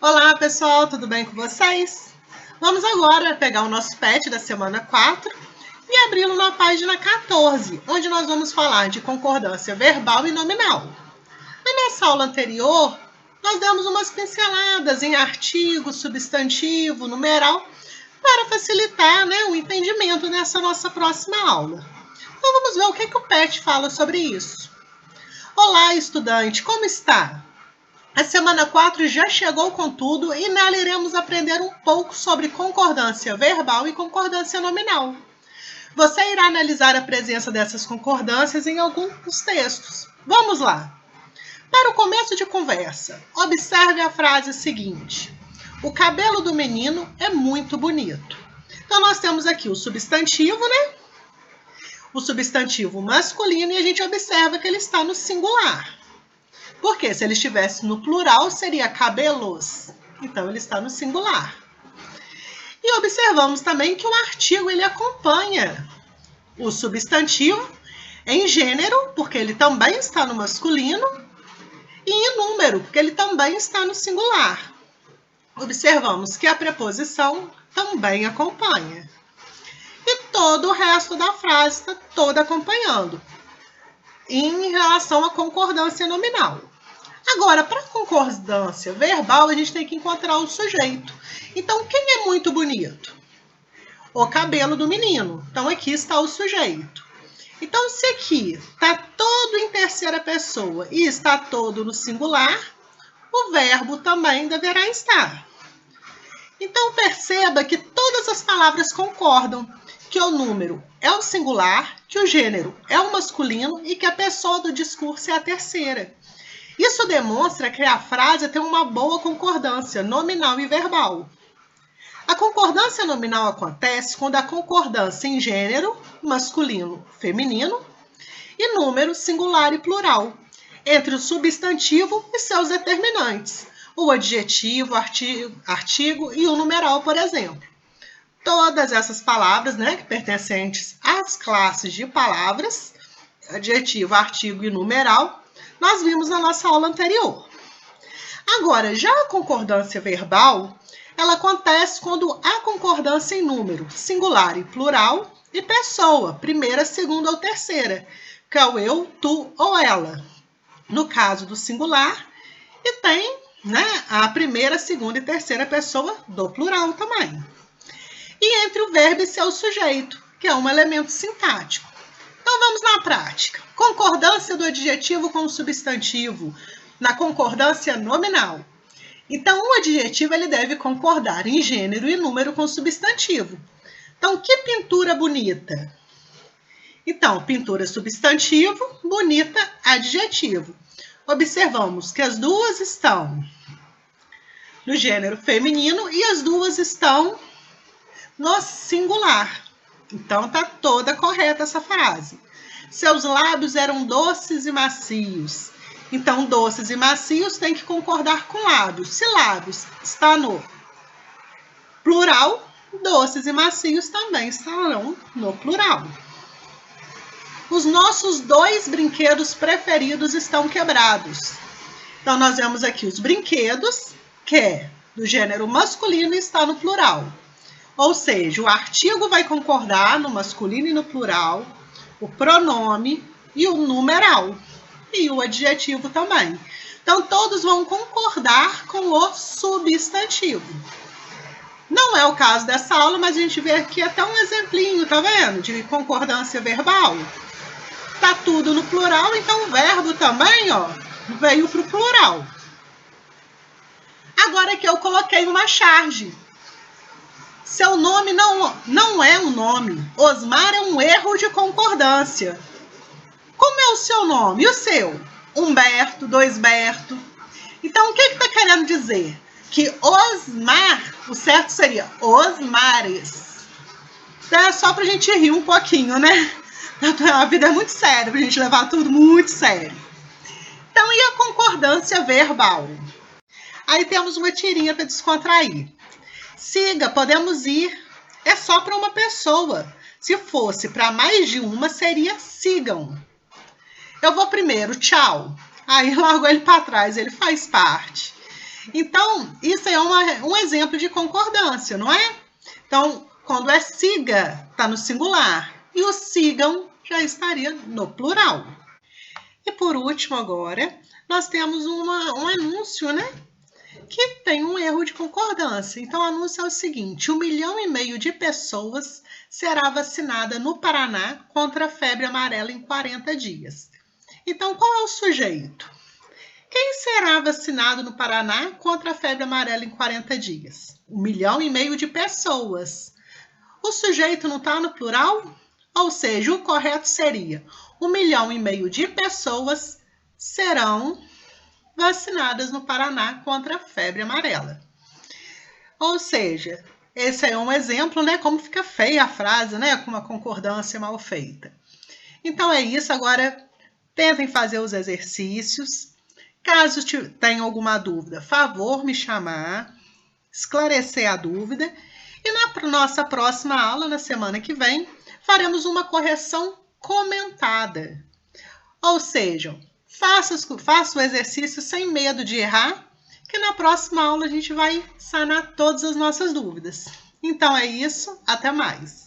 Olá pessoal, tudo bem com vocês? Vamos agora pegar o nosso PET da semana 4 e abri-lo na página 14, onde nós vamos falar de concordância verbal e nominal. Na nossa aula anterior, nós demos umas pinceladas em artigo, substantivo, numeral, para facilitar o entendimento nessa nossa próxima aula. Então vamos ver o que o PET fala sobre isso. Olá, estudante, como está? A semana 4 já chegou com tudo e nela iremos aprender um pouco sobre concordância verbal e concordância nominal. Você irá analisar a presença dessas concordâncias em alguns textos. Vamos lá! Para o começo de conversa, observe a frase seguinte. O cabelo do menino é muito bonito. Então, nós temos aqui o substantivo, O substantivo masculino e a gente observa que ele está no singular. Porque se ele estivesse no plural, seria cabelos. Então, ele está no singular. E observamos também que o artigo ele acompanha o substantivo em gênero, porque ele também está no masculino, e em número, porque ele também está no singular. Observamos que a preposição também acompanha. E todo o resto da frase está toda acompanhando, em relação à concordância nominal. Agora, para a concordância verbal, a gente tem que encontrar o sujeito. Então, quem é muito bonito? O cabelo do menino. Então, aqui está o sujeito. Então, se aqui está todo em terceira pessoa e está todo no singular, o verbo também deverá estar. Então, perceba que todas as palavras concordam que o número é o singular, que o gênero é o masculino e que a pessoa do discurso é a terceira. Isso demonstra que a frase tem uma boa concordância nominal e verbal. A concordância nominal acontece quando a concordância em gênero, masculino, feminino, e número, singular e plural, entre o substantivo e seus determinantes, o adjetivo, artigo e o numeral, por exemplo. Todas essas palavras, que pertencentes às classes de palavras, adjetivo, artigo e numeral, nós vimos na nossa aula anterior. Agora, já a concordância verbal, ela acontece quando há concordância em número, singular e plural, e pessoa, primeira, segunda ou terceira, que é o eu, tu ou ela. No caso do singular, e tem a primeira, segunda e terceira pessoa do plural também. E entre o verbo e seu sujeito, que é um elemento sintático. Então, vamos na prática. Concordância do adjetivo com o substantivo na concordância nominal. Então, o adjetivo ele deve concordar em gênero e número com o substantivo. Então, que pintura bonita? Então, pintura substantivo, bonita adjetivo. Observamos que as duas estão no gênero feminino e as duas estão no singular. Então, está toda correta essa frase. Seus lábios eram doces e macios. Então, doces e macios tem que concordar com lábios. Se lábios está no plural, doces e macios também estarão no plural. Os nossos 2 brinquedos preferidos estão quebrados. Então, nós vemos aqui os brinquedos, que é do gênero masculino e está no plural. Ou seja, o artigo vai concordar no masculino e no plural, o pronome e o numeral, e o adjetivo também. Então, todos vão concordar com o substantivo. Não é o caso dessa aula, mas a gente vê aqui até um exemplinho, tá vendo? De concordância verbal. Tá tudo no plural, então o verbo também, veio para o plural. Agora aqui eu coloquei uma charge. Seu nome não é um nome. Osmar é um erro de concordância. Como é o seu nome? E o seu? Humberto, Doisberto. Então, o que está querendo dizer? Que Osmar, o certo seria Osmares. Então, é só para a gente rir um pouquinho, A vida é muito séria, para a gente levar tudo muito sério. Então, e a concordância verbal? Aí temos uma tirinha para descontrair. Siga, podemos ir. É só para uma pessoa. Se fosse para mais de uma, seria sigam. Eu vou primeiro, tchau. Aí largo ele para trás, ele faz parte. Então, isso é um exemplo de concordância, não é? Então, quando é siga, está no singular. E o sigam já estaria no plural. E por último agora, nós temos um anúncio, né? Que tem um erro de concordância. Então, o anúncio é o seguinte: 1,5 milhão de pessoas será vacinada no Paraná contra a febre amarela em 40 dias. Então, qual é o sujeito? Quem será vacinado no Paraná contra a febre amarela em 40 dias? 1,5 milhão de pessoas. O sujeito não está no plural? Ou seja, o correto seria 1,5 milhão de pessoas serão vacinadas no Paraná contra a febre amarela. Ou seja, esse é um exemplo, né? Como fica feia a frase, né? Com uma concordância mal feita. Então é isso. Agora, tentem fazer os exercícios. Caso tenha alguma dúvida, favor me chamar, esclarecer a dúvida. E na nossa próxima aula, na semana que vem, faremos uma correção comentada. Ou seja, faça o exercício sem medo de errar, que na próxima aula a gente vai sanar todas as nossas dúvidas. Então é isso, até mais!